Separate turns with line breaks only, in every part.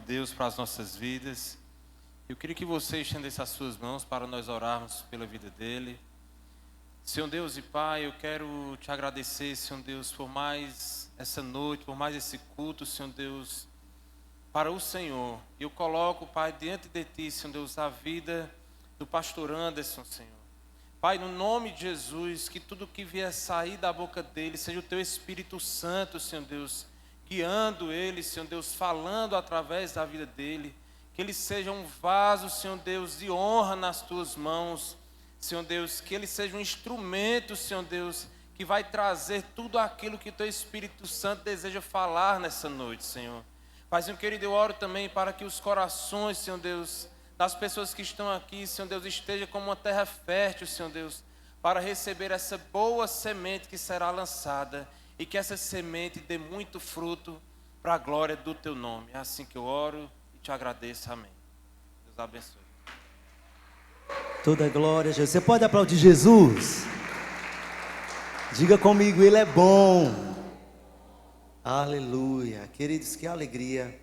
Deus para as nossas vidas. Eu queria que você estendesse as suas mãos para nós orarmos pela vida dele. Senhor Deus e Pai, eu quero te agradecer, Senhor Deus, por mais essa noite, por mais esse culto, Senhor Deus, para o Senhor. Eu coloco, Pai, diante de Ti, Senhor Deus, a vida do pastor Anderson, Senhor. Pai, no nome de Jesus, que tudo que vier sair da boca dele seja o Teu Espírito Santo, Senhor Deus, guiando ele, Senhor Deus, falando através da vida dele. Que ele seja um vaso, Senhor Deus, de honra nas Tuas mãos, Senhor Deus, que ele seja um instrumento, Senhor Deus, que vai trazer tudo aquilo que o Teu Espírito Santo deseja falar nessa noite, Senhor. Paizinho querido, eu oro também para que os corações, Senhor Deus, das pessoas que estão aqui, Senhor Deus, esteja como uma terra fértil, Senhor Deus, para receber essa boa semente que será lançada e que essa semente dê muito fruto para a glória do Teu nome. É assim que eu oro e te agradeço. Amém. Deus abençoe.
Toda glória a Jesus. Você pode aplaudir Jesus? Diga comigo, Ele é bom. Aleluia. Queridos, que alegria,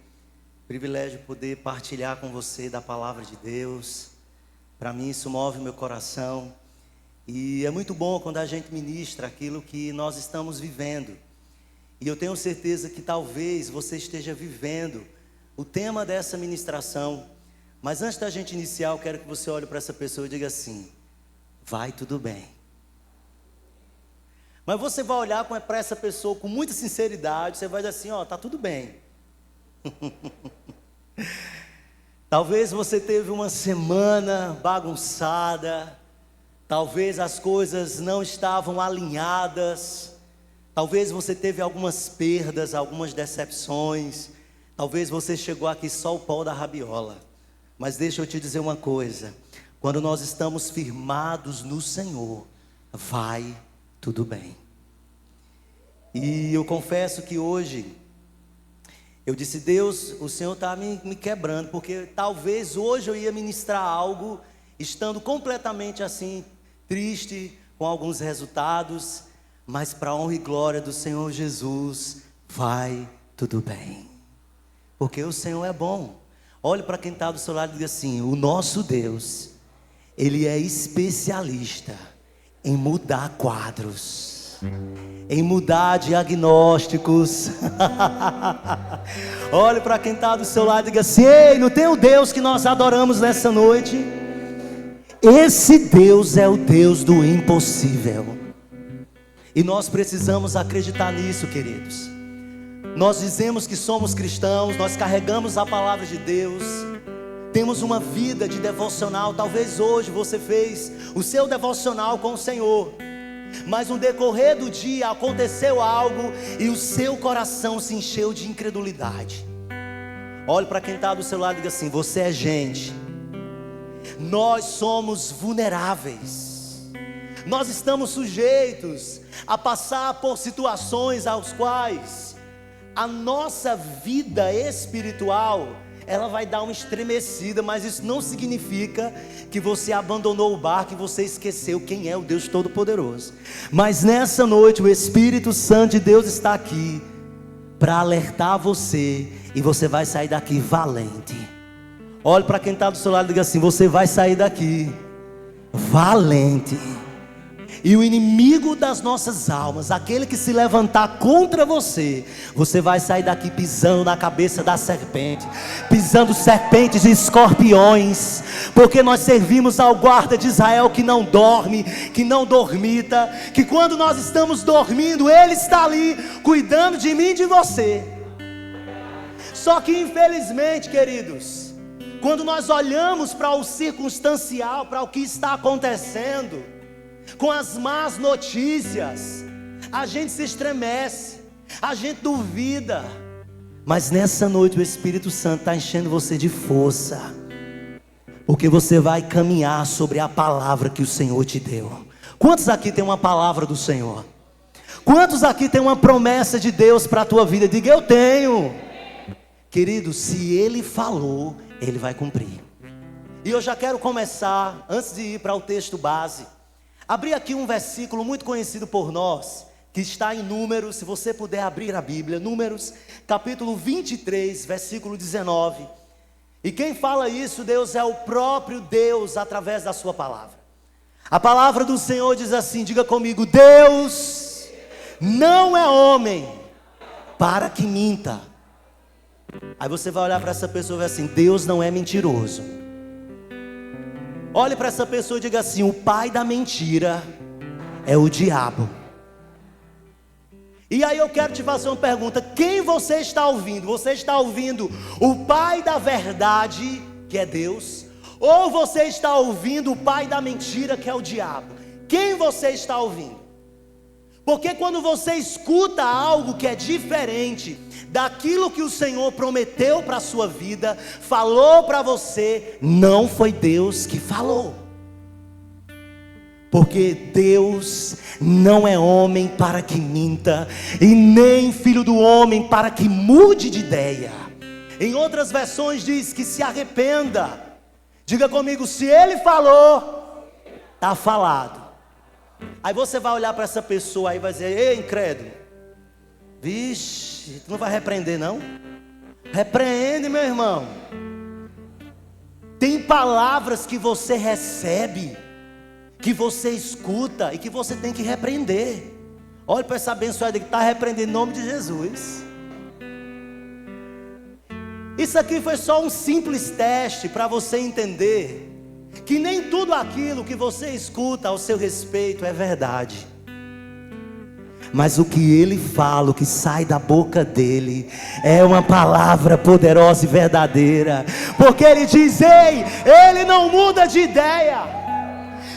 privilégio poder partilhar com você da palavra de Deus. Para mim isso move meu coração. E é muito bom quando a gente ministra aquilo que nós estamos vivendo. E eu tenho certeza que talvez você esteja vivendo o tema dessa ministração. Mas antes da gente iniciar, eu quero que você olhe para essa pessoa e diga assim: vai tudo bem. Mas você vai olhar para essa pessoa com muita sinceridade, você vai dizer assim: ó, tá tudo bem. Talvez você teve uma semana bagunçada, talvez as coisas não estavam alinhadas, talvez você teve algumas perdas, algumas decepções, talvez você chegou aqui só o pó da rabiola. Mas deixa eu te dizer uma coisa: quando nós estamos firmados no Senhor, vai tudo bem. E eu confesso que hoje eu disse: Deus, o Senhor está me quebrando, porque talvez hoje eu ia ministrar algo estando completamente assim, triste, com alguns resultados, mas para a honra e glória do Senhor Jesus, vai tudo bem, porque o Senhor é bom. Olhe para quem está do seu lado e diga assim: o nosso Deus, Ele é especialista em mudar quadros, em mudar diagnósticos. Olhe para quem está do seu lado e diga assim: ei, não tem o Deus que nós adoramos nessa noite? Esse Deus é o Deus do impossível. E nós precisamos acreditar nisso, queridos. Nós dizemos que somos cristãos, nós carregamos a palavra de Deus, temos uma vida de devocional. Talvez hoje você fez o seu devocional com o Senhor, mas no decorrer do dia aconteceu algo e o seu coração se encheu de incredulidade. Olhe para quem está do seu lado e diga assim: você é gente. Nós somos vulneráveis, nós estamos sujeitos a passar por situações aos quais a nossa vida espiritual, ela vai dar uma estremecida. Mas isso não significa que você abandonou o barco e você esqueceu quem é o Deus Todo-Poderoso. Mas nessa noite o Espírito Santo de Deus está aqui para alertar você, e você vai sair daqui valente. Olhe para quem está do seu lado e diga assim: você vai sair daqui valente. E o inimigo das nossas almas, aquele que se levantar contra você, você vai sair daqui pisando na cabeça da serpente, pisando serpentes e escorpiões, porque nós servimos ao guarda de Israel que não dorme, que não dormita, que quando nós estamos dormindo, Ele está ali cuidando de mim e de você. Só que infelizmente, queridos, quando nós olhamos para o circunstancial, para o que está acontecendo, com as más notícias, a gente se estremece, a gente duvida. Mas nessa noite o Espírito Santo está enchendo você de força, porque você vai caminhar sobre a palavra que o Senhor te deu. Quantos aqui tem uma palavra do Senhor? Quantos aqui tem uma promessa de Deus para a tua vida? Diga: eu tenho. Querido, se Ele falou, Ele vai cumprir. E eu já quero começar, antes de ir para o texto base, abrir aqui um versículo muito conhecido por nós, que está em Números, se você puder abrir a Bíblia, Números, capítulo 23, versículo 19. E quem fala isso, Deus é o próprio Deus através da sua palavra. A palavra do Senhor diz assim, diga comigo: Deus não é homem para que minta. Aí você vai olhar para essa pessoa e vai assim: Deus não é mentiroso. Olhe para essa pessoa e diga assim: o pai da mentira é o diabo. E aí eu quero te fazer uma pergunta: quem você está ouvindo? Você está ouvindo o pai da verdade, que é Deus? Ou você está ouvindo o pai da mentira, que é o diabo? Quem você está ouvindo? Porque quando você escuta algo que é diferente daquilo que o Senhor prometeu para a sua vida, falou para você, não foi Deus que falou. Porque Deus não é homem para que minta, e nem filho do homem para que mude de ideia. Em outras versões diz que se arrependa. Diga comigo: se Ele falou, está falado. Aí você vai olhar para essa pessoa aí e vai dizer: ei, incrédulo, vixe, tu não vai repreender não? Repreende, meu irmão. Tem palavras que você recebe, que você escuta e que você tem que repreender. Olha para essa abençoada que está repreendendo em nome de Jesus. Isso aqui foi só um simples teste para você entender que nem tudo aquilo que você escuta ao seu respeito é verdade. Mas o que ele fala, o que sai da boca dele, é uma palavra poderosa e verdadeira. Porque ele diz: ei, ele não muda de ideia.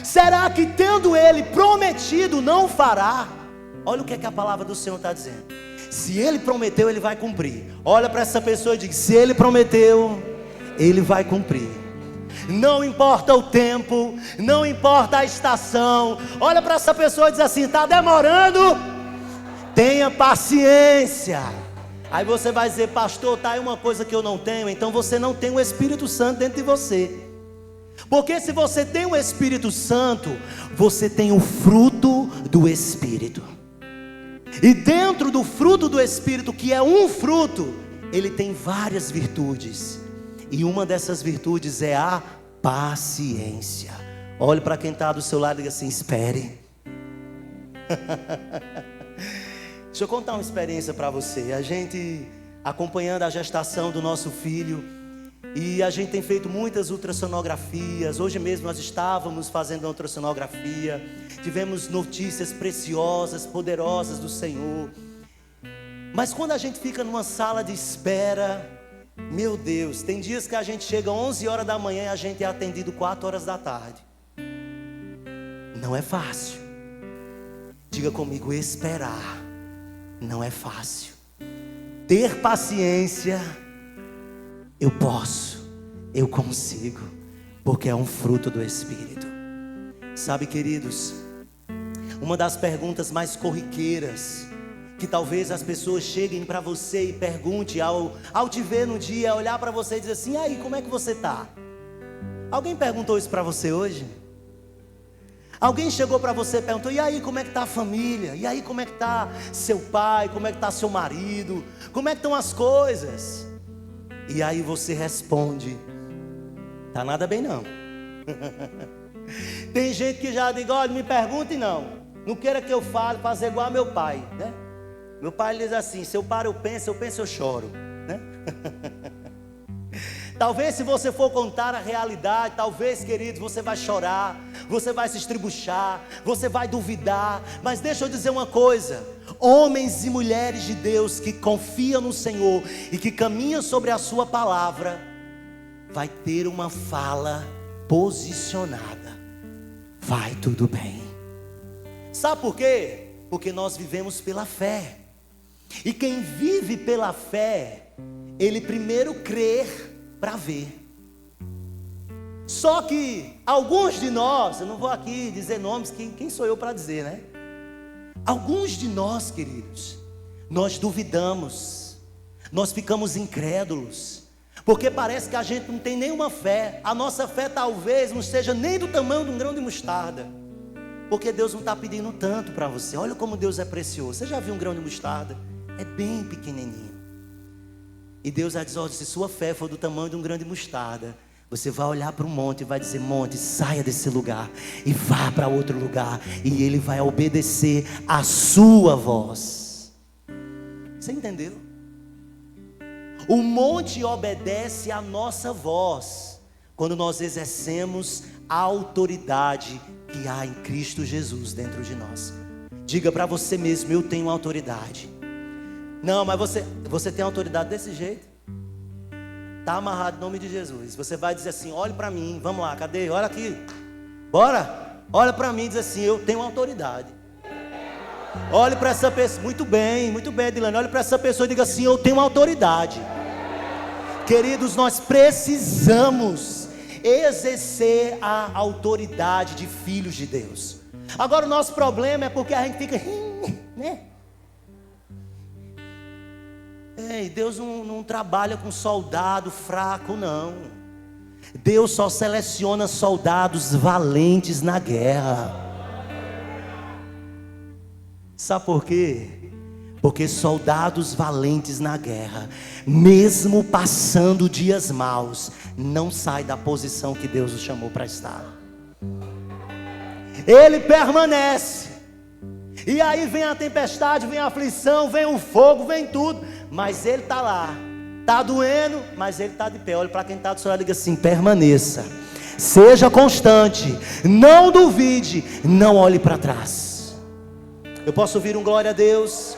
Será que tendo ele prometido não fará? Olha o que é que a palavra do Senhor está dizendo. Se ele prometeu, ele vai cumprir. Olha para essa pessoa e diga: se ele prometeu, ele vai cumprir. Não importa o tempo, não importa a estação. Olha para essa pessoa e diz assim: está demorando? Tenha paciência. Aí você vai dizer: pastor, tá aí uma coisa que eu não tenho. Então você não tem o Espírito Santo dentro de você. Porque se você tem o Espírito Santo, você tem o fruto do Espírito. E dentro do fruto do Espírito, que é um fruto, ele tem várias virtudes. E uma dessas virtudes é a paciência. Olhe para quem está do seu lado e diga assim: espere. Deixa eu contar uma experiência para você. A gente acompanhando a gestação do nosso filho, e a gente tem feito muitas ultrassonografias. Hoje mesmo nós estávamos fazendo a ultrassonografia. Tivemos notícias preciosas, poderosas do Senhor. Mas quando a gente fica numa sala de espera, meu Deus, tem dias que a gente chega 11 horas da manhã e a gente é atendido 4 horas da tarde. Não é fácil. Diga comigo: esperar não é fácil. Ter paciência, eu posso, eu consigo, porque é um fruto do Espírito. Sabe, queridos, uma das perguntas mais corriqueiras que talvez as pessoas cheguem para você e pergunte ao te ver no dia, olhar para você e dizer assim: e aí, como é que você está? Alguém perguntou isso para você hoje? Alguém chegou para você e perguntou: e aí, como é que está a família? E aí, como é que está seu pai? Como é que está seu marido? Como é que estão as coisas? E aí você responde: tá nada bem não. Tem gente que já diz: olha, me pergunte não queira que eu fale, fazer igual a meu pai, né? Meu pai diz assim: se eu paro eu penso, eu choro, né? Talvez se você for contar a realidade, talvez, queridos, você vai chorar, você vai se estribuchar, você vai duvidar. Mas deixa eu dizer uma coisa: homens e mulheres de Deus que confiam no Senhor e que caminham sobre a sua palavra, vai ter uma fala posicionada. Vai tudo bem. Sabe por quê? Porque nós vivemos pela fé. E quem vive pela fé, ele primeiro crer para ver. Só que alguns de nós, eu não vou aqui dizer nomes, quem sou eu para dizer, né? Alguns de nós, queridos, nós duvidamos, nós ficamos incrédulos, porque parece que a gente não tem nenhuma fé. A nossa fé talvez não seja nem do tamanho de um grão de mostarda. Porque Deus não está pedindo tanto para você. Olha como Deus é precioso. Você já viu um grão de mostarda? É bem pequenininho. E Deus vai dizer, olha, se sua fé for do tamanho de um grão de mostarda, você vai olhar para o monte e vai dizer, monte, saia desse lugar e vá para outro lugar. E ele vai obedecer a sua voz. Você entendeu? O monte obedece a nossa voz quando nós exercemos a autoridade que há em Cristo Jesus dentro de nós. Diga para você mesmo, eu tenho autoridade. Não, mas você tem autoridade desse jeito? Está amarrado em nome de Jesus. Você vai dizer assim, olhe para mim, vamos lá, cadê? Olha aqui, bora, olha para mim e diz assim, eu tenho autoridade. Olhe para essa pessoa, muito bem, Dilane, olhe para essa pessoa e diga assim, eu tenho autoridade. Queridos, nós precisamos exercer a autoridade de filhos de Deus. Agora o nosso problema é porque a gente fica, né? Ei, Deus não trabalha com soldado fraco, não. Deus só seleciona soldados valentes na guerra. Sabe por quê? Porque soldados valentes na guerra, mesmo passando dias maus, não sai da posição que Deus os chamou para estar. Ele permanece. E aí vem a tempestade, vem a aflição, vem o fogo, vem tudo. Mas ele está lá. Está doendo, mas ele está de pé. Olha para quem está do seu lado e diga assim, permaneça. Seja constante. Não duvide. Não olhe para trás. Eu posso ouvir um glória a Deus?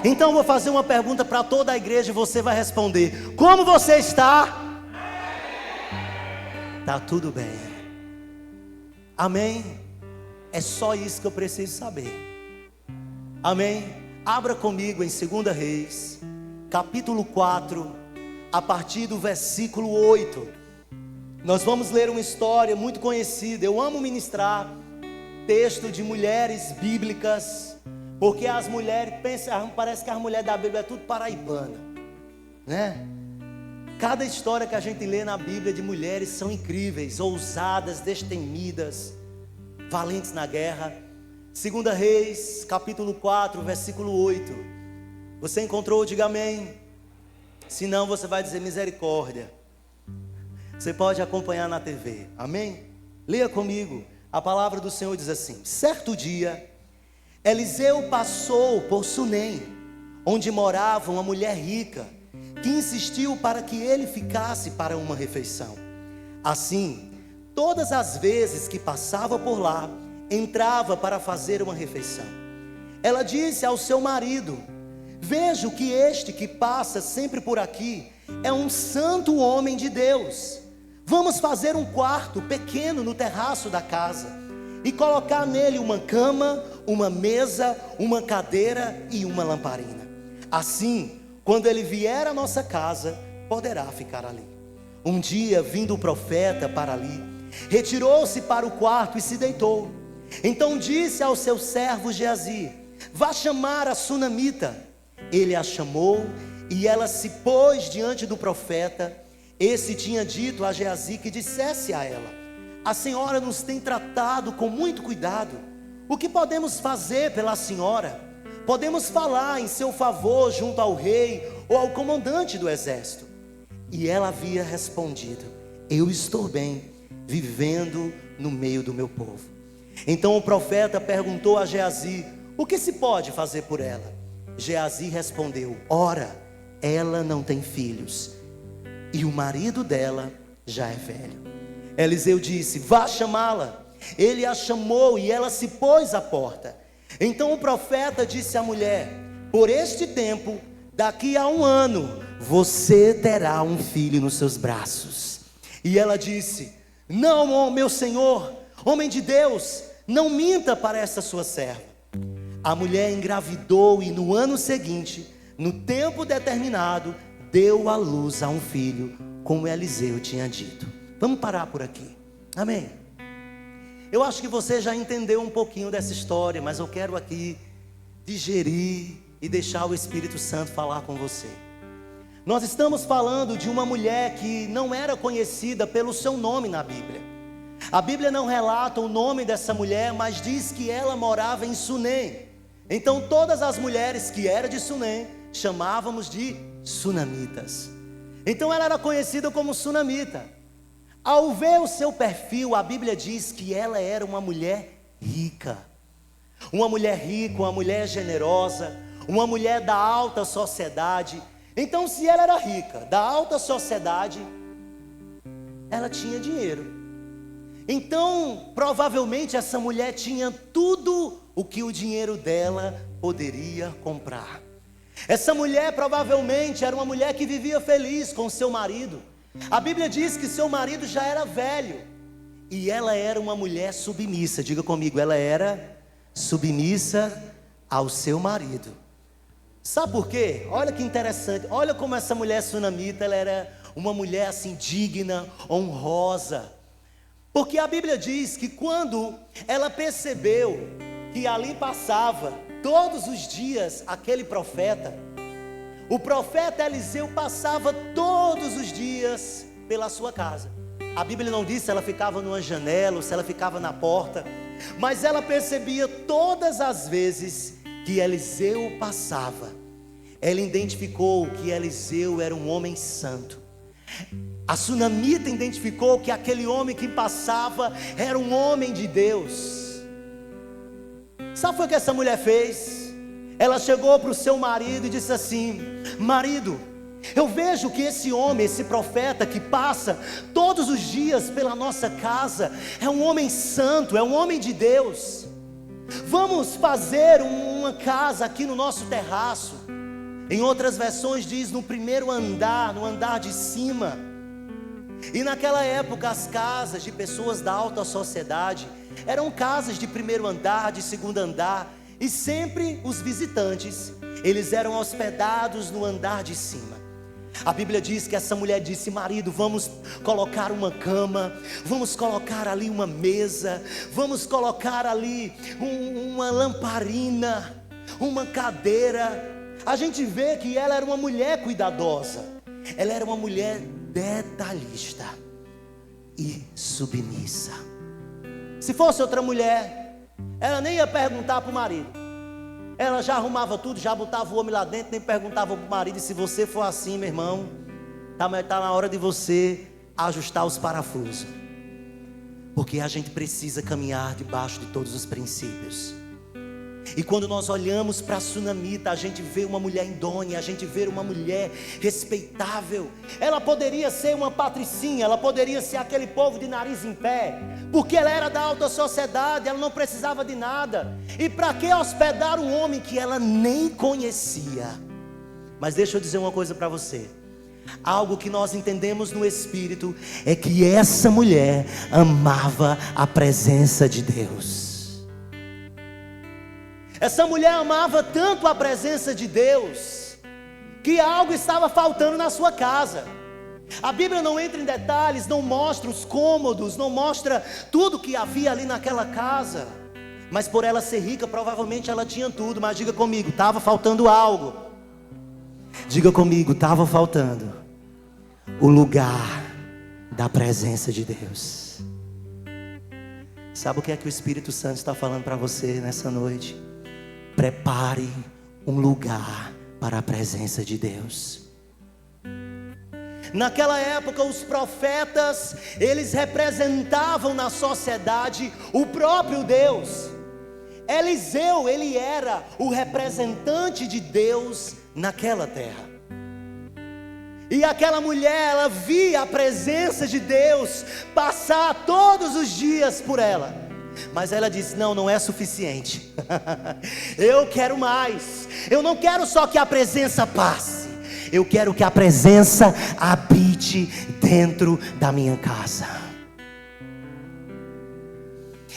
Então eu vou fazer uma pergunta para toda a igreja e você vai responder. Como você está? Está tudo bem. Amém? É só isso que eu preciso saber. Amém? Abra comigo em 2 Reis, capítulo 4, a partir do versículo 8. Nós vamos ler uma história muito conhecida. Eu amo ministrar texto de mulheres bíblicas, porque as mulheres, parece que as mulheres da Bíblia é tudo paraibana, né? Cada história que a gente lê na Bíblia de mulheres são incríveis, ousadas, destemidas, valentes na guerra. 2 Reis, capítulo 4, versículo 8. Você encontrou? Diga amém. Se não, você vai dizer misericórdia. Você pode acompanhar na TV, amém? Leia comigo. A palavra do Senhor diz assim: certo dia, Eliseu passou por Sunem, onde morava uma mulher rica, que insistiu para que ele ficasse para uma refeição. Assim, todas as vezes que passava por lá, entrava para fazer uma refeição. Ela disse ao seu marido: vejo que este que passa sempre por aqui é um santo homem de Deus. Vamos fazer um quarto pequeno no terraço da casa e colocar nele uma cama, uma mesa, uma cadeira e uma lamparina. Assim, quando ele vier à nossa casa, poderá ficar ali. Um dia, vindo o profeta para ali, retirou-se para o quarto e se deitou. Então disse ao seu servo Geazi: vá chamar a sunamita. Ele a chamou e ela se pôs diante do profeta. Esse tinha dito a Geazi que dissesse a ela: a senhora nos tem tratado com muito cuidado. O que podemos fazer pela senhora? Podemos falar em seu favor junto ao rei ou ao comandante do exército. E ela havia respondido: eu estou bem, vivendo no meio do meu povo. Então o profeta perguntou a Geazi: o que se pode fazer por ela? Geazi respondeu: ora, ela não tem filhos, e o marido dela já é velho. Eliseu disse: vá chamá-la. Ele a chamou e ela se pôs à porta. Então o profeta disse à mulher: por este tempo, daqui a 1 ano, você terá um filho nos seus braços. E ela disse: não, meu senhor, homem de Deus, não minta para essa sua serva. A mulher engravidou e no ano seguinte, no tempo determinado, deu à luz a um filho, como Eliseu tinha dito. Vamos parar por aqui, amém? Eu acho que você já entendeu um pouquinho dessa história, mas eu quero aqui digerir e deixar o Espírito Santo falar com você. Nós estamos falando de uma mulher que não era conhecida pelo seu nome na Bíblia. A Bíblia não relata o nome dessa mulher, mas diz que ela morava em Sunem. Então todas as mulheres que eram de Sunem, chamávamos de sunamitas. Então ela era conhecida como sunamita. Ao ver o seu perfil, a Bíblia diz que ela era uma mulher rica. Uma mulher rica, uma mulher generosa, uma mulher da alta sociedade. Então, se ela era rica, da alta sociedade, ela tinha dinheiro. Então, provavelmente essa mulher tinha tudo o que o dinheiro dela poderia comprar. Essa mulher provavelmente era uma mulher que vivia feliz com seu marido. A Bíblia diz que seu marido já era velho. E ela era uma mulher submissa. Diga comigo, ela era submissa ao seu marido. Sabe por quê? Olha que interessante. Olha como essa mulher sunamita, ela era uma mulher assim digna, honrosa. Porque a Bíblia diz que quando ela percebeu que ali passava todos os dias aquele profeta, o profeta Eliseu passava todos os dias pela sua casa. A Bíblia não diz se ela ficava numa janela ou se ela ficava na porta, mas ela percebia todas as vezes que Eliseu passava. Ela identificou que Eliseu era um homem santo. A sunamita identificou que aquele homem que passava era um homem de Deus. Sabe o que essa mulher fez? Ela chegou para o seu marido e disse assim: marido, eu vejo que esse homem, esse profeta que passa todos os dias pela nossa casa, é um homem santo, é um homem de Deus. Vamos fazer uma casa aqui no nosso terraço. Em outras versões diz no primeiro andar, no andar de cima. E naquela época as casas de pessoas da alta sociedade eram casas de primeiro andar, de segundo andar. E sempre os visitantes, eles eram hospedados no andar de cima. A Bíblia diz que essa mulher disse: marido, vamos colocar uma cama, vamos colocar ali uma mesa, vamos colocar ali uma lamparina, uma cadeira. A gente vê que ela era uma mulher cuidadosa, ela era uma mulher detalhista e submissa. Se fosse outra mulher, ela nem ia perguntar para o marido. Ela já arrumava tudo, já botava o homem lá dentro, nem perguntava para o marido. E se você for assim, meu irmão, tá na hora de você ajustar os parafusos. Porque a gente precisa caminhar debaixo de todos os princípios. E quando nós olhamos para a sunamita, a gente vê uma mulher idônea, a gente vê uma mulher respeitável. Ela poderia ser uma patricinha, ela poderia ser aquele povo de nariz em pé, porque ela era da alta sociedade, ela não precisava de nada. E para que hospedar um homem que ela nem conhecia? Mas deixa eu dizer uma coisa para você. Algo que nós entendemos no Espírito é que essa mulher amava a presença de Deus. Essa mulher amava tanto a presença de Deus, que algo estava faltando na sua casa. A Bíblia não entra em detalhes, não mostra os cômodos, não mostra tudo que havia ali naquela casa. Mas por ela ser rica, provavelmente ela tinha tudo. Mas diga comigo, estava faltando algo. Diga comigo, estava faltando o lugar da presença de Deus. Sabe o que é que o Espírito Santo está falando para você nessa noite? Prepare um lugar para a presença de Deus. Naquela época os profetas, eles representavam na sociedade o próprio Deus. Eliseu, ele era o representante de Deus naquela terra. E aquela mulher, ela via a presença de Deus passar todos os dias por ela. Mas ela disse: não é suficiente. Eu quero mais. Eu não quero só que a presença passe, eu quero que a presença habite dentro da minha casa.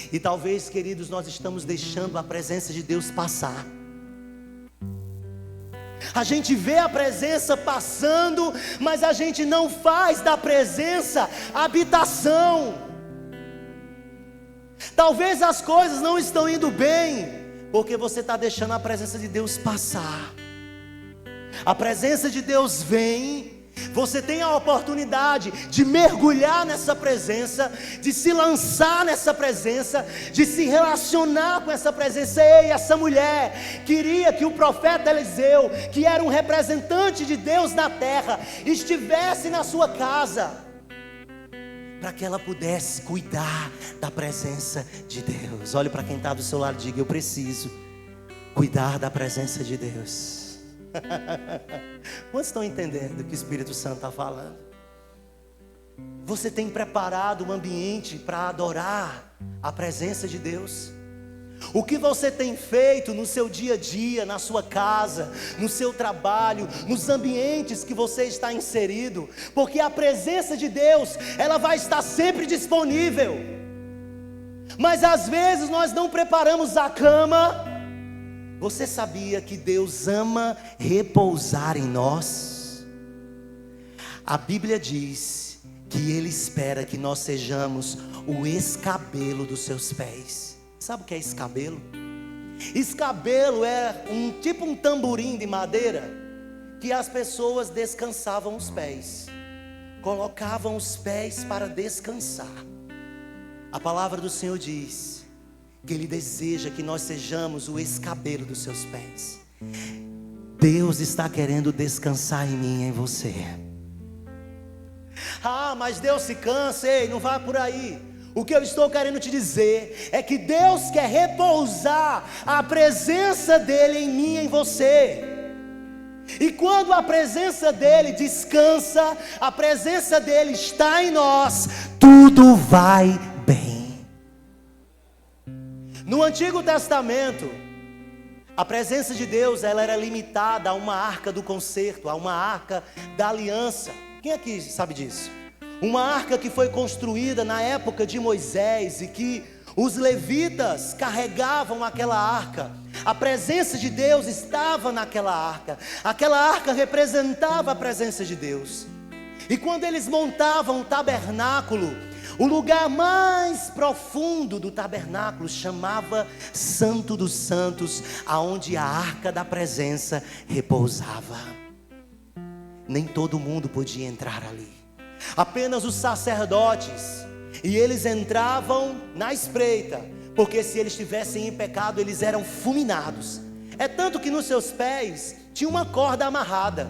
E talvez, queridos, nós estamos deixando a presença de Deus passar. A gente vê a presença passando, mas a gente não faz da presença habitação. Talvez as coisas não estão indo bem, porque você está deixando a presença de Deus passar. A presença de Deus vem Você tem a oportunidade de mergulhar nessa presença, de se lançar nessa presença, de se relacionar com essa presença. Ei, essa mulher queria que o profeta Eliseu, que era um representante de Deus na terra, estivesse na sua casa, para que ela pudesse cuidar da presença de Deus. Olhe para quem está do seu lado e diga: eu preciso cuidar da presença de Deus. Quantos estão entendendo o que o Espírito Santo está falando? Você tem preparado um ambiente para adorar a presença de Deus? O que você tem feito no seu dia a dia, na sua casa, no seu trabalho, nos ambientes que você está inserido? Porque a presença de Deus, ela vai estar sempre disponível. Mas às vezes nós não preparamos a cama. Você sabia que Deus ama repousar em nós? A Bíblia diz que Ele espera que nós sejamos o escabelo dos seus pés. Sabe o que é escabelo? Escabelo é tipo um tamborim de madeira que as pessoas descansavam os pés, colocavam os pés para descansar. A palavra do Senhor diz que Ele deseja que nós sejamos o escabelo dos seus pés. Deus está querendo descansar em mim e em você. Ah, mas Deus se cansa. Ei, não vai por aí. O que eu estou querendo te dizer é que Deus quer repousar a presença dEle em mim e em você. E quando a presença dEle descansa, a presença dEle está em nós, tudo vai bem. No Antigo Testamento, a presença de Deus, ela era limitada a uma arca do concerto, a uma arca da aliança. Quem aqui sabe disso? Uma arca que foi construída na época de Moisés e que os levitas carregavam aquela arca. A presença de Deus estava naquela arca. Aquela arca representava a presença de Deus. E quando eles montavam o tabernáculo, o lugar mais profundo do tabernáculo chamava Santo dos Santos, aonde a arca da presença repousava. Nem todo mundo podia entrar ali, apenas os sacerdotes, e eles entravam na espreita, porque se eles estivessem em pecado, eles eram fulminados. É tanto que nos seus pés tinha uma corda amarrada,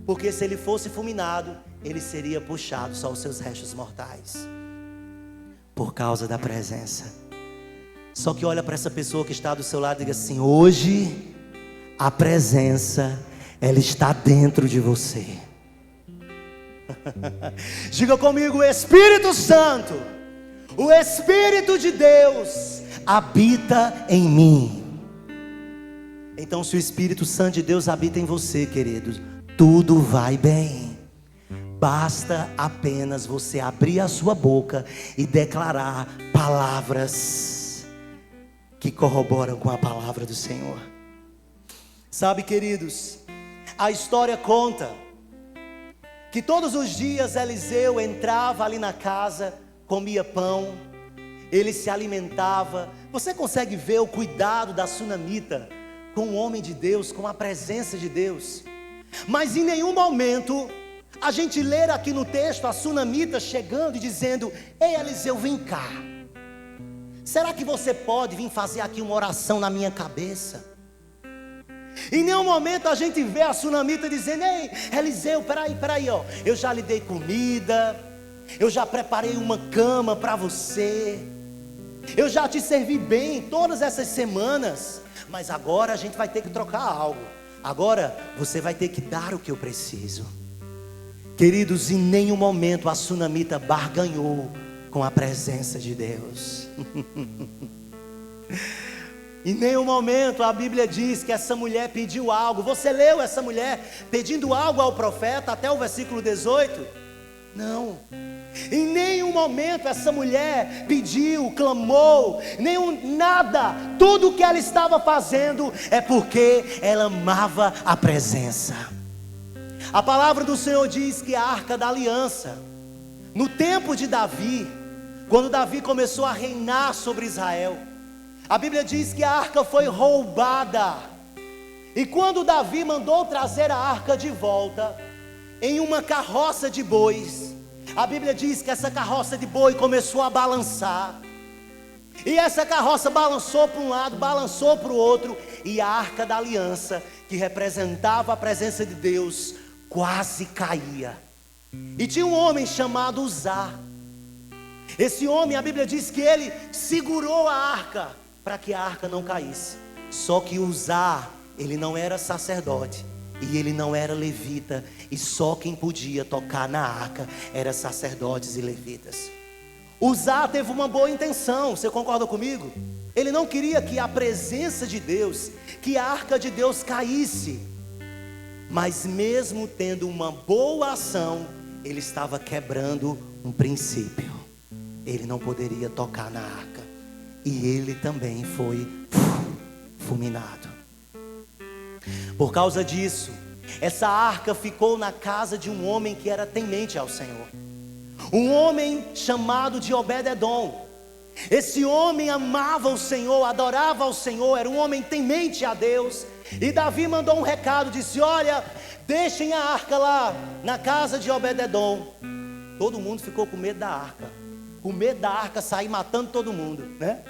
porque se ele fosse fulminado, ele seria puxado, só os seus restos mortais, por causa da presença. Só que olha para essa pessoa que está do seu lado e diga assim: hoje a presença, ela está dentro de você. Diga comigo: o Espírito Santo, o Espírito de Deus habita em mim. Então, se o Espírito Santo de Deus habita em você, queridos, tudo vai bem. Basta apenas você abrir a sua boca e declarar palavras que corroboram com a palavra do Senhor. Sabe, queridos, a história conta que todos os dias Eliseu entrava ali na casa, comia pão, ele se alimentava. Você consegue ver o cuidado da sunamita com o homem de Deus, com a presença de Deus? Mas em nenhum momento a gente lê aqui no texto a sunamita chegando e dizendo: ei, Eliseu, vem cá, será que você pode vir fazer aqui uma oração na minha cabeça? Em nenhum momento a gente vê a sunamita dizendo: ei, Eliseu, peraí, ó, eu já lhe dei comida, eu já preparei uma cama para você, eu já te servi bem todas essas semanas, mas agora a gente vai ter que trocar algo. Agora você vai ter que dar o que eu preciso. Queridos, em nenhum momento a sunamita barganhou com a presença de Deus. Em nenhum momento a Bíblia diz que essa mulher pediu algo. Você leu essa mulher pedindo algo ao profeta até o versículo 18? Não. Em nenhum momento essa mulher pediu, clamou, nada. Tudo o que ela estava fazendo é porque ela amava a presença. A palavra do Senhor diz que a arca da aliança, no tempo de Davi, quando Davi começou a reinar sobre Israel, a Bíblia diz que a arca foi roubada. E quando Davi mandou trazer a arca de volta, em uma carroça de bois. A Bíblia diz que essa carroça de boi começou a balançar. E essa carroça balançou para um lado, balançou para o outro. E a arca da aliança, que representava a presença de Deus, quase caía. E tinha um homem chamado Uzá. Esse homem, a Bíblia diz que ele segurou a arca para que a arca não caísse. Só que Uzá, ele não era sacerdote e ele não era levita, e só quem podia tocar na arca eram sacerdotes e levitas. Uzá teve uma boa intenção, você concorda comigo? Ele não queria que a presença de Deus, que a arca de Deus caísse. Mas mesmo tendo uma boa ação, ele estava quebrando um princípio. Ele não poderia tocar na arca, e ele também foi fulminado. Por causa disso, essa arca ficou na casa de um homem que era temente ao Senhor, um homem chamado de Obed-edom. Esse homem amava o Senhor, adorava ao Senhor, era um homem temente a Deus. E Davi mandou um recado, disse: olha, deixem a arca lá na casa de Obed-edom. Todo mundo ficou com medo da arca, com medo da arca sair matando todo mundo, né?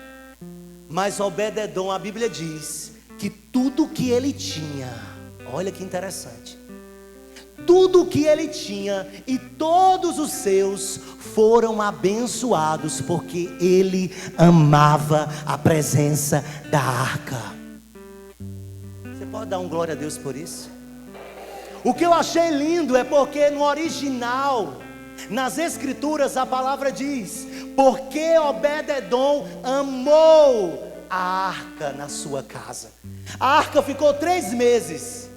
Mas Obed-edom, a Bíblia diz que tudo que ele tinha, olha que interessante, tudo que ele tinha e todos os seus foram abençoados, porque ele amava a presença da arca. Você pode dar um glória a Deus por isso? O que eu achei lindo é porque no original, nas escrituras, a palavra diz: porque Obed-edom amou a arca na sua casa. A arca ficou 3 meses.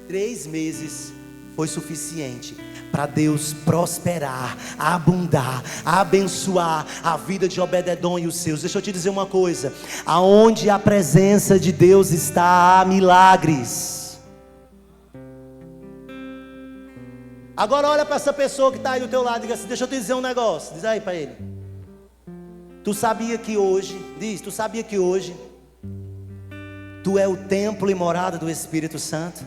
3 meses foi suficiente para Deus prosperar, abundar, abençoar a vida de Obed-edom e os seus. Deixa eu te dizer uma coisa: aonde a presença de Deus está, há milagres. Agora olha para essa pessoa que está aí do teu lado e diga assim: deixa eu te dizer um negócio. Diz aí para ele: tu sabia que hoje, tu sabia que hoje tu é o templo e morada do Espírito Santo?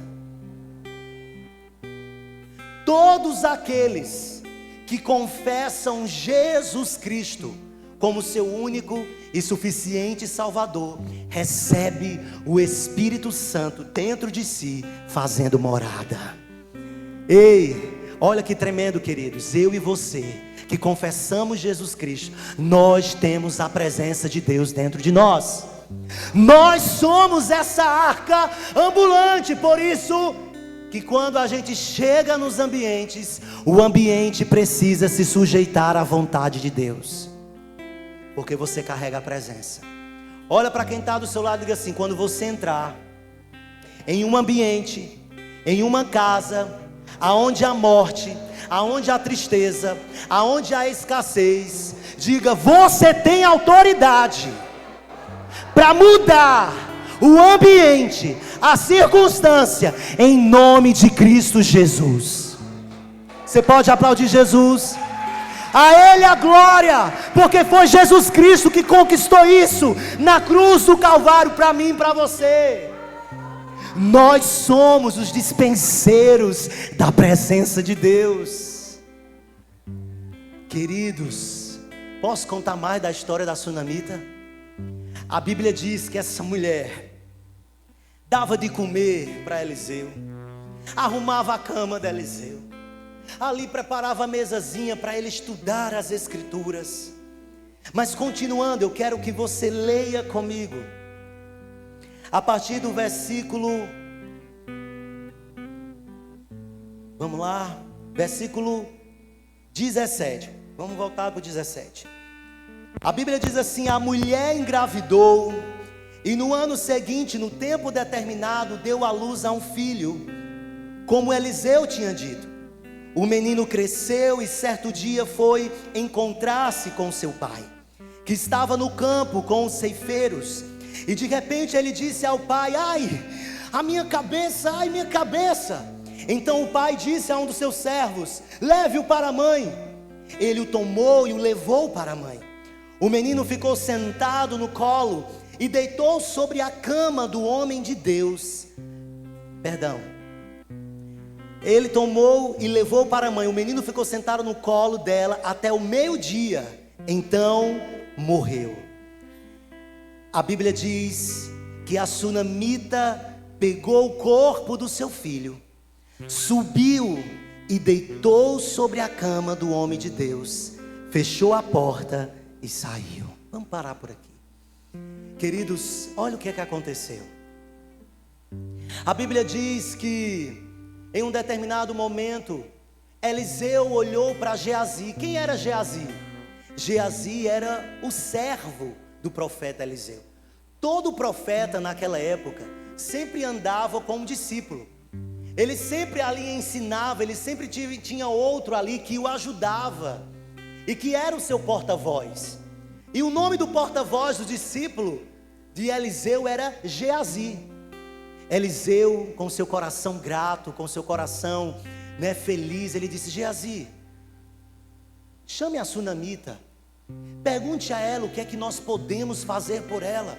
Todos aqueles que confessam Jesus Cristo como seu único e suficiente Salvador, recebe o Espírito Santo dentro de si, fazendo morada. Ei, olha que tremendo, queridos. Eu e você que confessamos Jesus Cristo, nós temos a presença de Deus dentro de nós. Nós somos essa arca ambulante. Por isso que quando a gente chega nos ambientes, o ambiente precisa se sujeitar à vontade de Deus, porque você carrega a presença. Olha para quem está do seu lado e diga assim: quando você entrar em um ambiente, em uma casa, aonde há morte, aonde há tristeza, aonde há escassez, diga: você tem autoridade para mudar o ambiente, a circunstância, em nome de Cristo Jesus. Você pode aplaudir Jesus? A Ele a glória, porque foi Jesus Cristo que conquistou isso na cruz do Calvário para mim e para você. Nós somos os dispenseiros da presença de Deus. Queridos, posso contar mais da história da sunamita? A Bíblia diz que essa mulher dava de comer para Eliseu, arrumava a cama de Eliseu, ali preparava a mesazinha para ele estudar as escrituras. Mas continuando, eu quero que você leia comigo a partir do versículo, vamos lá, versículo 17. Vamos voltar para o 17. A Bíblia diz assim: a mulher engravidou, e no ano seguinte, no tempo determinado, deu à luz a um filho, como Eliseu tinha dito. O menino cresceu e certo dia foi encontrar-se com seu pai, que estava no campo com os ceifeiros. E de repente ele disse ao pai: ai, a minha cabeça, ai, minha cabeça. Então o pai disse a um dos seus servos: leve-o para a mãe. Ele o tomou e o levou para a mãe. O menino ficou sentado no colo e deitou sobre a cama do homem de Deus. Ele tomou e levou para a mãe. O menino ficou sentado no colo dela até o meio-dia. Então morreu. A Bíblia diz que a sunamita pegou o corpo do seu filho, subiu e deitou sobre a cama do homem de Deus, fechou a porta e saiu. Vamos parar por aqui. Queridos, olha o que aconteceu. A Bíblia diz que em um determinado momento, Eliseu olhou para Geazi. Quem era Geazi? Geazi era o servo do profeta Eliseu. Todo profeta naquela época sempre andava com um discípulo. Ele sempre ali ensinava, ele sempre tinha outro ali que o ajudava e que era o seu porta-voz. E o nome do porta-voz do discípulo de Eliseu era Geazi. Eliseu, com seu coração grato, com seu coração feliz, ele disse: Geazi, chame a sunamita, pergunte a ela o que é que nós podemos fazer por ela.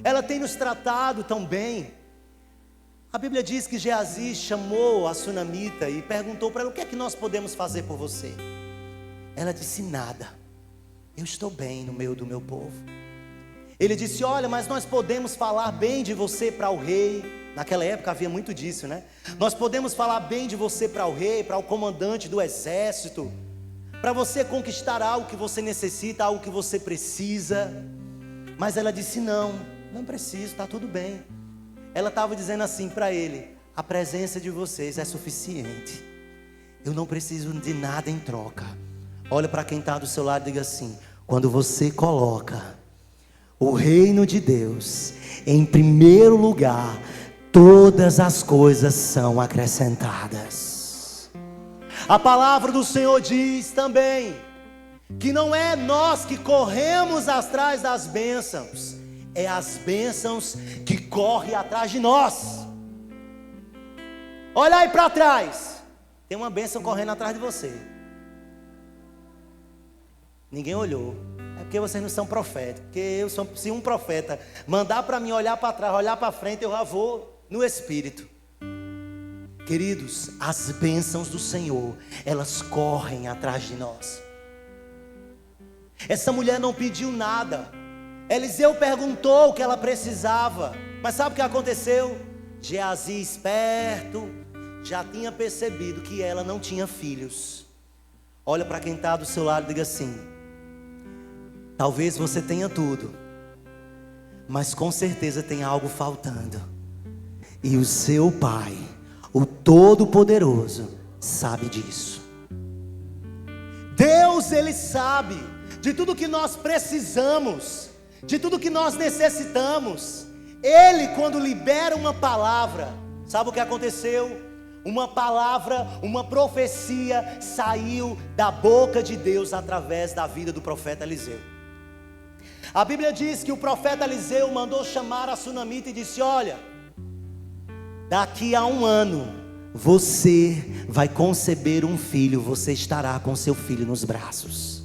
Ela tem nos tratado tão bem. A Bíblia diz que Geazi chamou a sunamita e perguntou para ela: o que é que nós podemos fazer por você? Ela disse: nada, eu estou bem no meio do meu povo. Ele disse: olha, mas nós podemos falar bem de você para o rei. Naquela época havia muito disso, né? Nós podemos falar bem de você para o rei, para o comandante do exército, para você conquistar algo que você necessita, algo que você precisa. Mas ela disse: não preciso, está tudo bem. Ela estava dizendo assim para ele: a presença de vocês é suficiente, eu não preciso de nada em troca. Olha para quem está do seu lado e diga assim: quando você coloca o reino de Deus em primeiro lugar, todas as coisas são acrescentadas. A palavra do Senhor diz também que não é nós que corremos atrás das bênçãos, é as bênçãos que correm atrás de nós. Olha aí para trás, tem uma bênção correndo atrás de você. Ninguém olhou. É porque vocês não são profetas. Porque eu sou, se um profeta mandar para mim olhar para trás, olhar para frente, eu já vou no Espírito. Queridos, as bênçãos do Senhor, elas correm atrás de nós. Essa mulher não pediu nada. Eliseu perguntou o que ela precisava. Mas sabe o que aconteceu? Geazi, esperto, já tinha percebido que ela não tinha filhos. Olha para quem está do seu lado e diga assim: talvez você tenha tudo, mas com certeza tem algo faltando. E o seu Pai, o Todo-Poderoso, sabe disso. Deus, Ele sabe de tudo que nós precisamos, de tudo que nós necessitamos. Ele, quando libera uma palavra, sabe o que aconteceu? Uma palavra, uma profecia saiu da boca de Deus através da vida do profeta Eliseu. A Bíblia diz que o profeta Eliseu mandou chamar a sunamita e disse: olha, daqui a 1 ano você vai conceber um filho, você estará com seu filho nos braços.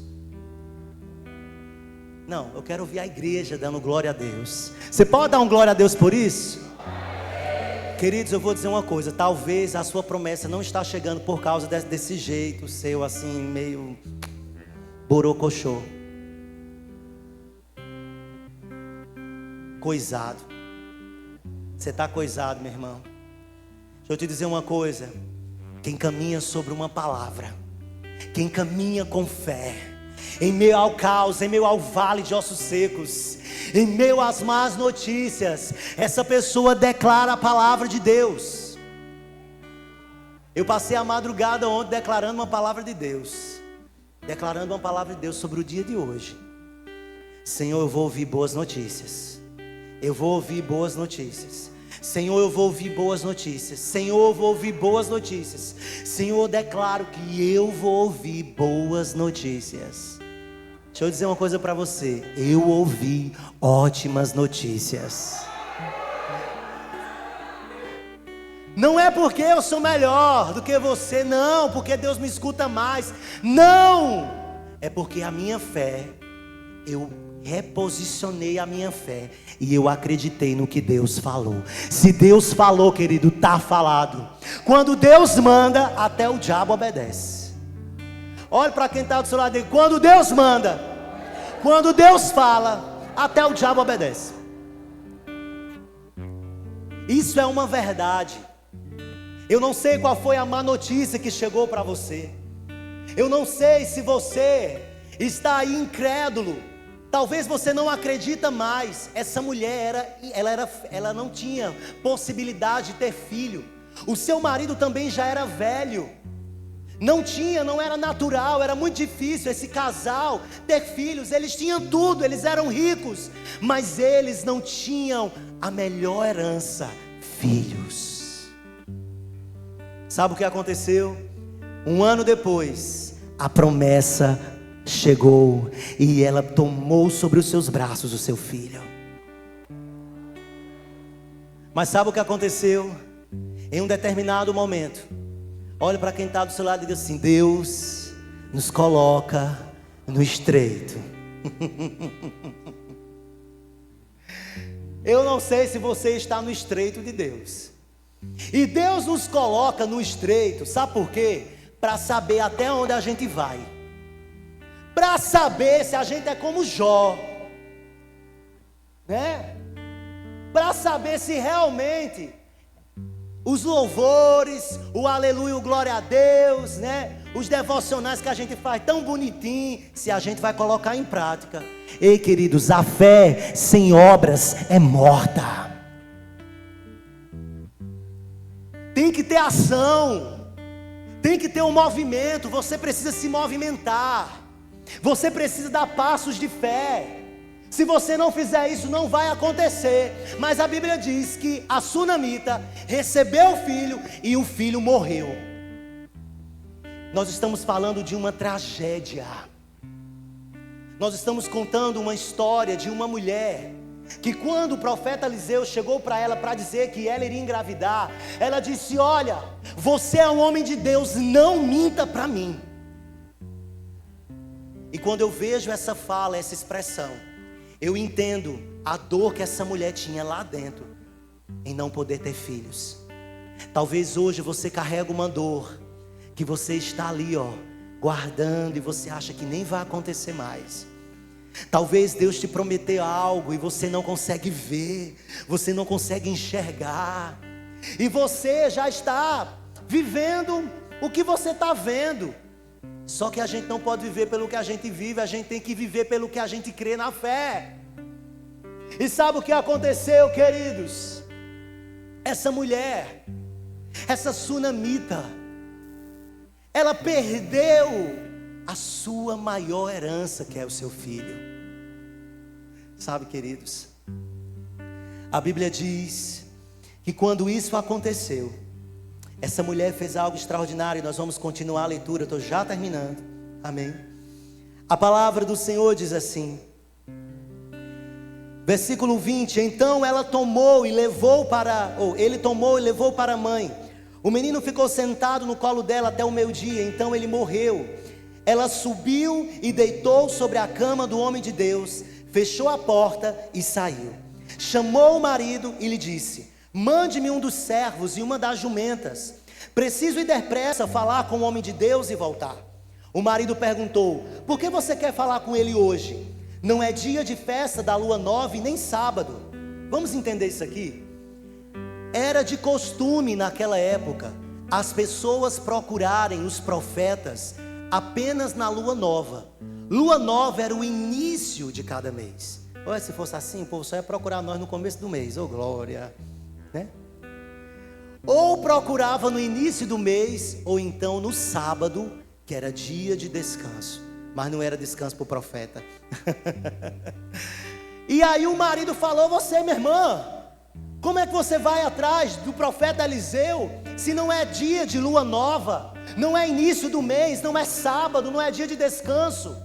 Não, eu quero ouvir a igreja dando glória a Deus. Você pode dar um glória a Deus por isso? Queridos, eu vou dizer uma coisa: talvez a sua promessa não está chegando por causa desse jeito seu assim, meio borocochô, coisado. Você está coisado, meu irmão. Deixa eu te dizer uma coisa: quem caminha sobre uma palavra, quem caminha com fé, em meio ao caos, em meio ao vale de ossos secos, em meio às más notícias, essa pessoa declara a palavra de Deus. Eu passei a madrugada ontem declarando uma palavra de Deus, declarando uma palavra de Deus sobre o dia de hoje. Senhor, eu vou ouvir boas notícias. Eu vou ouvir boas notícias. Senhor, eu vou ouvir boas notícias. Senhor, eu vou ouvir boas notícias. Senhor, eu declaro que eu vou ouvir boas notícias. Deixa eu dizer uma coisa para você: eu ouvi ótimas notícias. Não é porque eu sou melhor do que você, não, porque Deus me escuta mais. Não, é porque a minha fé eu reposicionei a minha fé e eu acreditei no que Deus falou. Se Deus falou, querido, está falado. Quando Deus manda, até o diabo obedece. Olhe para quem está do seu lado e diga: quando Deus manda, quando Deus fala, até o diabo obedece. Isso é uma verdade. Eu não sei qual foi a má notícia que chegou para você. Eu não sei se você está aí incrédulo. Talvez você não acredita mais. Essa mulher ela não tinha possibilidade de ter filho. O seu marido também já era velho. Não era natural, era muito difícil esse casal ter filhos. Eles tinham tudo, eles eram ricos, mas eles não tinham a melhor herança: filhos. Sabe o que aconteceu? Um ano depois, a promessa chegou e ela tomou sobre os seus braços o seu filho. Mas sabe o que aconteceu? Em um determinado momento, olhe para quem está do seu lado e diga assim: Deus nos coloca no estreito. Eu não sei se você está no estreito de Deus. E Deus nos coloca no estreito, sabe por quê? Para saber até onde a gente vai. Para saber se a gente é como Jó, né? Para saber se realmente os louvores, o aleluia, o glória a Deus, né? Os devocionais que a gente faz tão bonitinho, se a gente vai colocar em prática. Ei, queridos, a fé sem obras é morta. Tem que ter ação, tem que ter um movimento. Você precisa se movimentar, você precisa dar passos de fé. Se você não fizer isso, não vai acontecer. Mas a Bíblia diz que a sunamita recebeu o filho e o filho morreu. Nós estamos falando de uma tragédia. Nós estamos contando uma história de uma mulher que, quando o profeta Eliseu chegou para ela para dizer que ela iria engravidar, ela disse: olha, você é um homem de Deus, não minta para mim. E quando eu vejo essa fala, essa expressão, eu entendo a dor que essa mulher tinha lá dentro em não poder ter filhos. Talvez hoje você carrega uma dor que você está ali, guardando, e você acha que nem vai acontecer mais. Talvez Deus te prometeu algo e você não consegue ver, você não consegue enxergar, e você já está vivendo o que você está vendo. Só que a gente não pode viver pelo que a gente vive, a gente tem que viver pelo que a gente crê na fé. E sabe o que aconteceu, queridos? Essa mulher, essa sunamita, ela perdeu a sua maior herança, que é o seu filho. Sabe, queridos, a Bíblia diz que quando isso aconteceu, essa mulher fez algo extraordinário. Nós vamos continuar a leitura, eu estou já terminando, amém? A palavra do Senhor diz assim, versículo 20: então ela tomou e levou para, ele tomou e levou para a mãe. O menino ficou sentado no colo dela até o meio-dia, então ele morreu. Ela subiu e deitou sobre a cama do homem de Deus, fechou a porta e saiu. Chamou o marido e lhe disse: mande-me um dos servos e uma das jumentas. Preciso ir depressa falar com o homem de Deus e voltar. O marido perguntou: por que você quer falar com ele hoje? Não é dia de festa da lua nova e nem sábado. Vamos entender isso aqui? Era de costume naquela época as pessoas procurarem os profetas apenas na lua nova. Lua nova era o início de cada mês. Olha, se fosse assim, o povo só ia procurar nós no começo do mês. Oh, glória, né? Ou procurava no início do mês, ou então no sábado, que era dia de descanso. Mas não era descanso para o profeta. E aí o marido falou: você, minha irmã, como é que você vai atrás do profeta Eliseu, se não é dia de lua nova, não é início do mês, não é sábado, não é dia de descanso,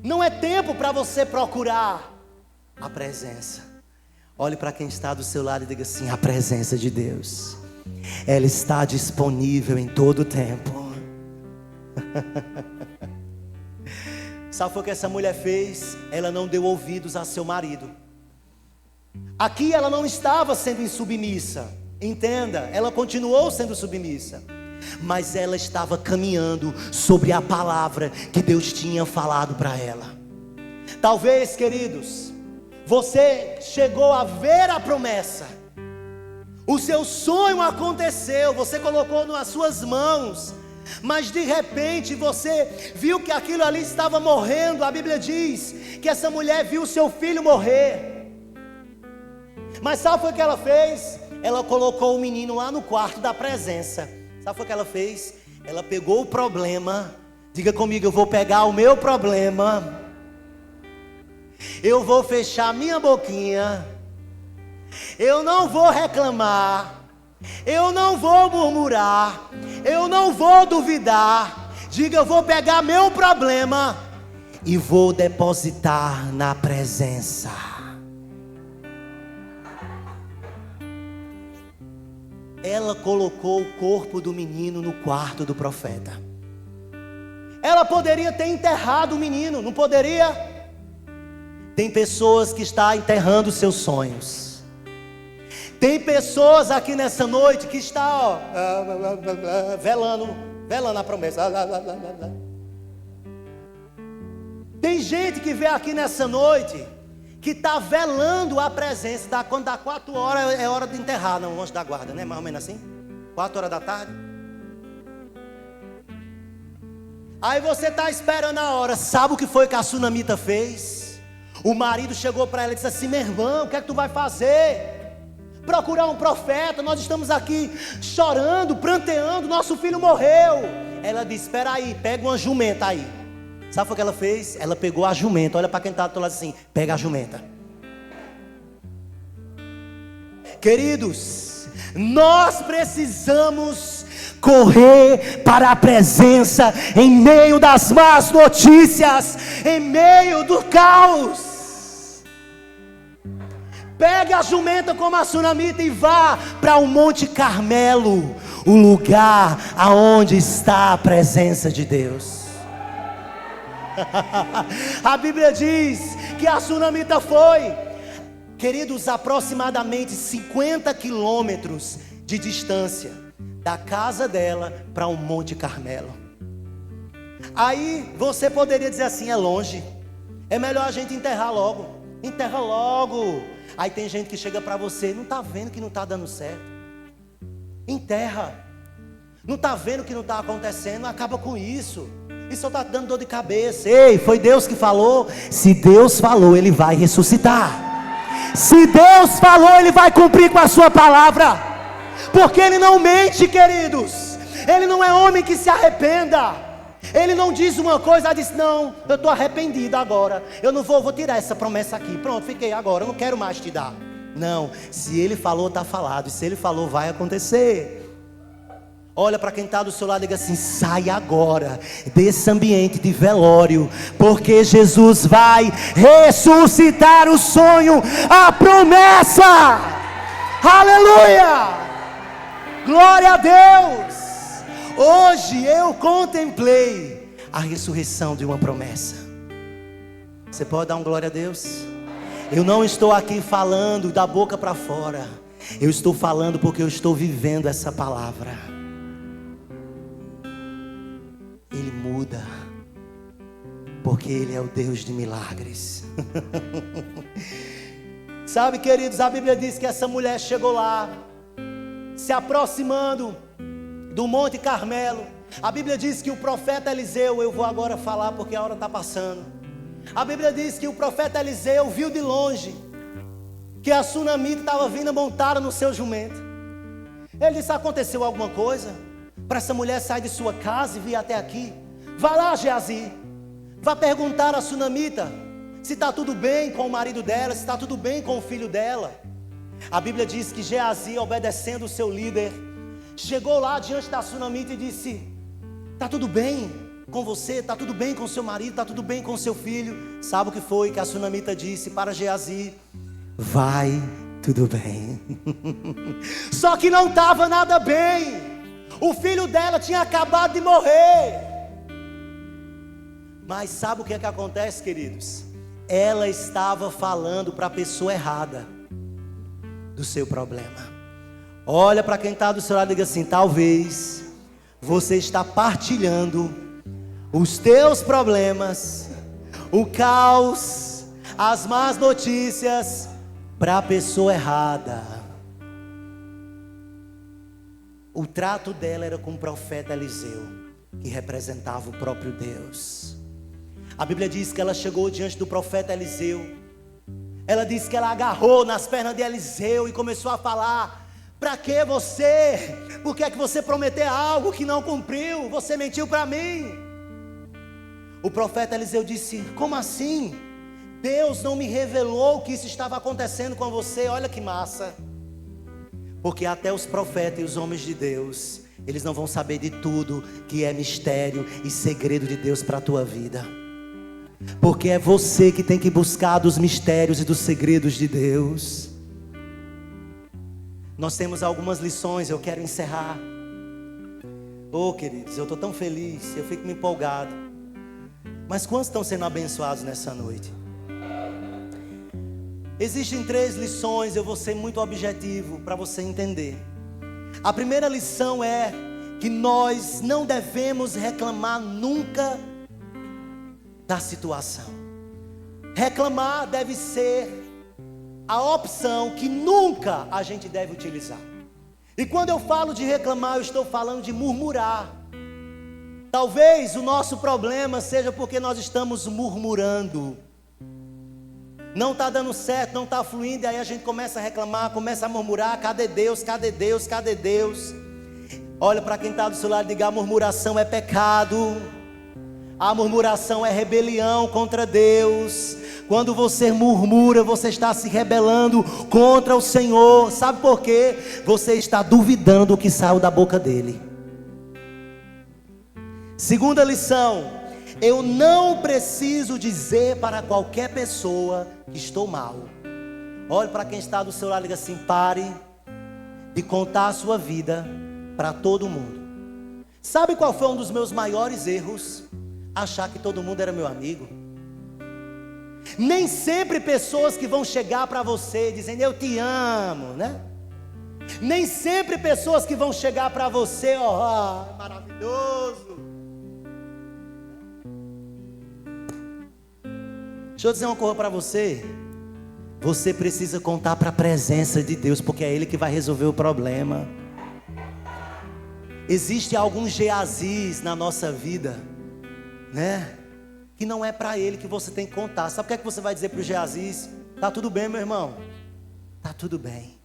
não é tempo para você procurar a presença? Olhe para quem está do seu lado e diga assim: a presença de Deus, ela está disponível em todo o tempo. Sabe o que essa mulher fez? Ela não deu ouvidos a seu marido. Aqui ela não estava sendo insubmissa. Entenda, ela continuou sendo submissa. Mas ela estava caminhando sobre a palavra que Deus tinha falado para ela. Talvez, queridos, você chegou a ver a promessa. O seu sonho aconteceu, você colocou nas suas mãos. Mas de repente você viu que aquilo ali estava morrendo. A Bíblia diz que essa mulher viu seu filho morrer. Mas sabe o que ela fez? Ela colocou o menino lá no quarto da presença. Sabe o que ela fez? Ela pegou o problema. Diga comigo, eu vou pegar o meu problema. Eu vou fechar minha boquinha. Eu não vou reclamar. Eu não vou murmurar. Eu não vou duvidar. Diga, eu vou pegar meu problema e vou depositar na presença. Ela colocou o corpo do menino no quarto do profeta. Ela poderia ter enterrado o menino, não poderia? Tem pessoas que estão enterrando seus sonhos. Tem pessoas aqui nessa noite que estão velando a promessa. Tem gente que vê aqui nessa noite que está velando a presença. Quando dá 4 horas é hora de enterrar, não, antes da guarda, né? Mais ou menos assim, 4 horas da tarde. Aí você está esperando a hora. Sabe o que foi que a sunamita fez? O marido chegou para ela e disse assim: meu irmão, o que é que tu vai fazer? Procurar um profeta, nós estamos aqui chorando, pranteando, nosso filho morreu. Ela disse: espera aí, pega uma jumenta aí. Sabe o que ela fez? Ela pegou a jumenta. Olha para quem está do lado assim: pega a jumenta. Queridos, nós precisamos correr para a presença em meio das más notícias, em meio do caos. Pegue a jumenta como a sunamita e vá para o Monte Carmelo, o lugar aonde está a presença de Deus. A Bíblia diz que a sunamita foi, queridos, aproximadamente 50 quilômetros de distância da casa dela para o Monte Carmelo. Aí você poderia dizer assim: é longe, é melhor a gente enterrar logo. Enterra logo. Aí tem gente que chega para você: não está vendo que não está dando certo? Enterra. Não está vendo que não está acontecendo? Acaba com isso. Isso só está dando dor de cabeça. Ei, foi Deus que falou. Se Deus falou, Ele vai ressuscitar. Se Deus falou, Ele vai cumprir com a sua palavra. Porque Ele não mente, queridos. Ele não é homem que se arrependa. Ele não diz uma coisa e diz: não, eu estou arrependido agora. Eu não vou tirar essa promessa aqui. Pronto, fiquei agora, eu não quero mais te dar. Não, se Ele falou, está falado. E se Ele falou, vai acontecer. Olha para quem está do seu lado e diga assim: sai agora desse ambiente de velório, porque Jesus vai ressuscitar o sonho, a promessa. Aleluia! Glória a Deus! Hoje eu contemplei a ressurreição de uma promessa. Você pode dar um glória a Deus? Eu não estou aqui falando da boca para fora. Eu estou falando porque eu estou vivendo essa palavra. Ele muda, porque Ele é o Deus de milagres. Sabe, queridos, a Bíblia diz que essa mulher chegou lá, se aproximando do Monte Carmelo. A Bíblia diz que o profeta Eliseu, eu vou agora falar porque a hora está passando. A Bíblia diz que o profeta Eliseu viu de longe que a sunamita estava vindo montada no seu jumento. Ele disse: aconteceu alguma coisa para essa mulher sair de sua casa e vir até aqui? Vá lá, Geazi, vá perguntar à sunamita se está tudo bem com o marido dela, se está tudo bem com o filho dela. A Bíblia diz que Geazi, obedecendo o seu líder, chegou lá diante da sunamita e disse: está tudo bem com você? Está tudo bem com o seu marido? Está tudo bem com o seu filho? Sabe o que foi que a sunamita disse para Geazi? Vai tudo bem. Só que não estava nada bem. O filho dela tinha acabado de morrer. Mas sabe o que é que acontece, queridos? Ela estava falando para a pessoa errada do seu problema. Olha para quem está do seu lado e diga assim: talvez você está partilhando os teus problemas, o caos, as más notícias para a pessoa errada. O trato dela era com o profeta Eliseu, que representava o próprio Deus. A Bíblia diz que ela chegou diante do profeta Eliseu. Ela diz que ela agarrou nas pernas de Eliseu e começou a falar: para que você? Por que é que você prometeu algo que não cumpriu? Você mentiu para mim. O profeta Eliseu disse: como assim? Deus não me revelou que isso estava acontecendo com você. Olha que massa. Porque até os profetas e os homens de Deus, eles não vão saber de tudo que é mistério e segredo de Deus para a tua vida. Porque é você que tem que buscar dos mistérios e dos segredos de Deus. Nós temos algumas lições, eu quero encerrar. Oh, queridos, eu estou tão feliz, eu fico me empolgado. Mas quantos estão sendo abençoados nessa noite? Existem 3 lições, eu vou ser muito objetivo para você entender. A primeira lição é que nós não devemos reclamar nunca da situação. Reclamar deve ser a opção que nunca a gente deve utilizar. E quando eu falo de reclamar, eu estou falando de murmurar. Talvez o nosso problema seja porque nós estamos murmurando. Não está dando certo, não está fluindo, e aí a gente começa a reclamar, começa a murmurar: cadê Deus, cadê Deus, cadê Deus? Olha para quem está do seu lado e diga: a murmuração é pecado. A murmuração é rebelião contra Deus. Quando você murmura, você está se rebelando contra o Senhor. Sabe por quê? Você está duvidando do que saiu da boca dele. Segunda lição: eu não preciso dizer para qualquer pessoa que estou mal. Olhe para quem está do seu lado e diga assim: pare de contar a sua vida para todo mundo. Sabe qual foi um dos meus maiores erros? Achar que todo mundo era meu amigo. Nem sempre pessoas que vão chegar para você dizendo eu te amo, né? Nem sempre pessoas que vão chegar para você, ó, maravilhoso. Deixa eu dizer uma coisa para você. Você precisa contar para a presença de Deus, porque é Ele que vai resolver o problema. Existe alguns Geazis na nossa vida, né? Que não é para ele que você tem que contar. Sabe o que é que você vai dizer para o Geazis? Tá tudo bem, meu irmão? Tá tudo bem.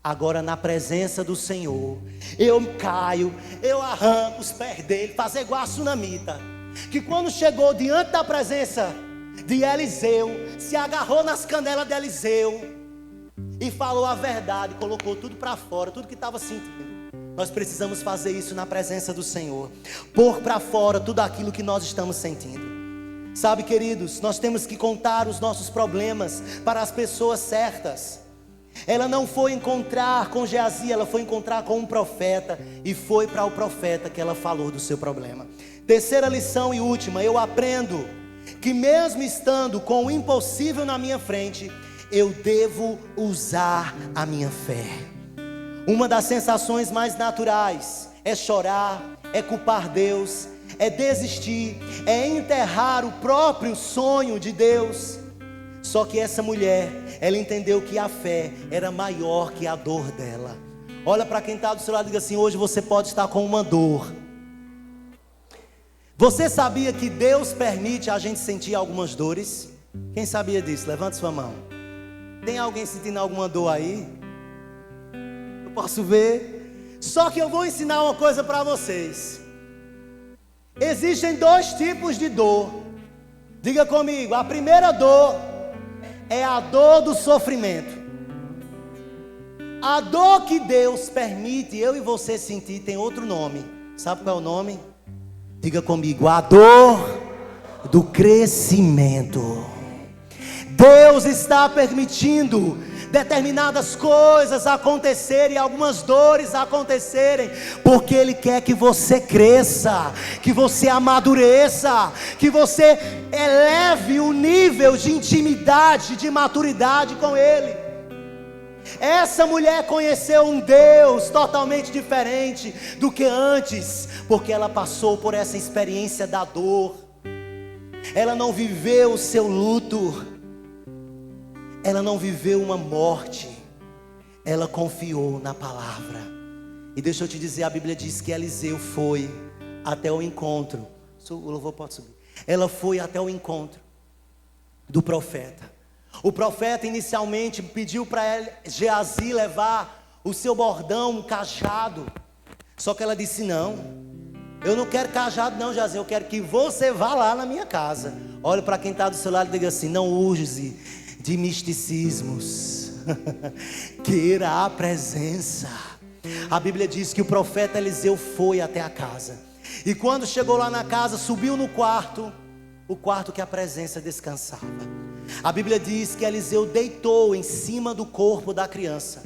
Agora na presença do Senhor, eu caio, eu arranco os pés dele, fazer igual a sunamita, que quando chegou diante da presença de Eliseu, se agarrou nas canelas de Eliseu e falou a verdade, colocou tudo para fora, tudo que estava sentindo. Nós precisamos fazer isso na presença do Senhor, pôr para fora tudo aquilo que nós estamos sentindo. Sabe, queridos, nós temos que contar os nossos problemas para as pessoas certas. Ela não foi encontrar com Geazi, ela foi encontrar com um profeta, e foi para o profeta que ela falou do seu problema. Terceira lição e última: eu aprendo que mesmo estando com o impossível na minha frente, eu devo usar a minha fé. Uma das sensações mais naturais é chorar, é culpar Deus, é desistir, é enterrar o próprio sonho de Deus. Só que essa mulher, ela entendeu que a fé era maior que a dor dela. Olha para quem está do seu lado e diga assim: hoje você pode estar com uma dor. Você sabia que Deus permite a gente sentir algumas dores? Quem sabia disso? Levante sua mão. Tem alguém sentindo alguma dor aí? Eu posso ver. Só que eu vou ensinar uma coisa para vocês. Existem 2 tipos de dor. Diga comigo: a primeira dor é a dor do sofrimento. A dor que Deus permite eu e você sentir tem outro nome. Sabe qual é o nome? Diga comigo: a dor do crescimento. Deus está permitindo determinadas coisas acontecerem, algumas dores acontecerem, porque Ele quer que você cresça, que você amadureça, que você eleve o nível de intimidade, de maturidade com Ele. Essa mulher conheceu um Deus totalmente diferente do que antes, porque ela passou por essa experiência da dor. Ela não viveu o seu luto, ela não viveu uma morte, ela confiou na palavra. E deixa eu te dizer, a Bíblia diz que Eliseu foi até o encontro. O louvor pode subir. Ela foi até o encontro do profeta. O profeta inicialmente pediu para Geazi levar o seu bordão, um cajado. Só que ela disse: não, eu não quero cajado não, Geazi, eu quero que você vá lá na minha casa. Olha para quem está do seu lado e diga assim: não use de misticismos, queira a presença. A Bíblia diz que o profeta Eliseu foi até a casa, e quando chegou lá na casa, subiu no quarto, o quarto que a presença descansava. A Bíblia diz que Eliseu deitou em cima do corpo da criança,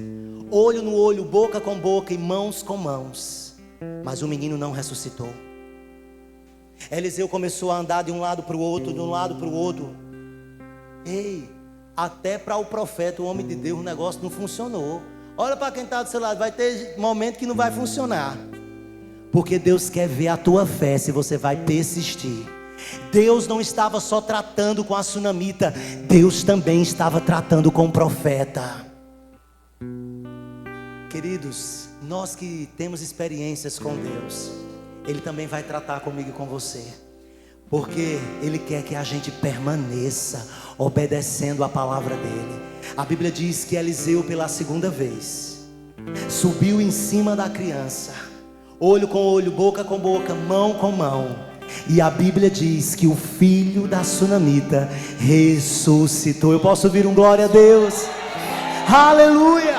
olho no olho, boca com boca e mãos com mãos, mas o menino não ressuscitou. Eliseu começou a andar de um lado para o outro, de um lado para o outro. Ei, até para o profeta, o homem de Deus, o negócio não funcionou. Olha para quem está do seu lado, vai ter momento que não vai funcionar, porque Deus quer ver a tua fé, se você vai persistir. Deus não estava só tratando com a sunamita, Deus também estava tratando com o profeta. Queridos, nós que temos experiências com Deus, Ele também vai tratar comigo e com você, porque Ele quer que a gente permaneça obedecendo a palavra dEle. A Bíblia diz que Eliseu, pela segunda vez, subiu em cima da criança, olho com olho, boca com boca, mão com mão. E a Bíblia diz que o filho da sunamita ressuscitou. Eu posso ouvir um glória a Deus? Aleluia!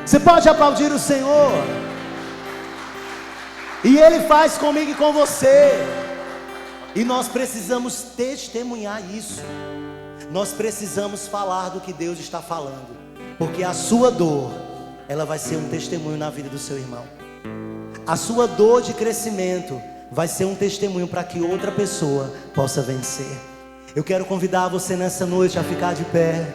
Você pode aplaudir o Senhor? E Ele faz comigo e com você. E nós precisamos testemunhar isso. Nós precisamos falar do que Deus está falando, porque a sua dor, ela vai ser um testemunho na vida do seu irmão. A sua dor de crescimento vai ser um testemunho para que outra pessoa possa vencer. Eu quero convidar você nessa noite a ficar de pé.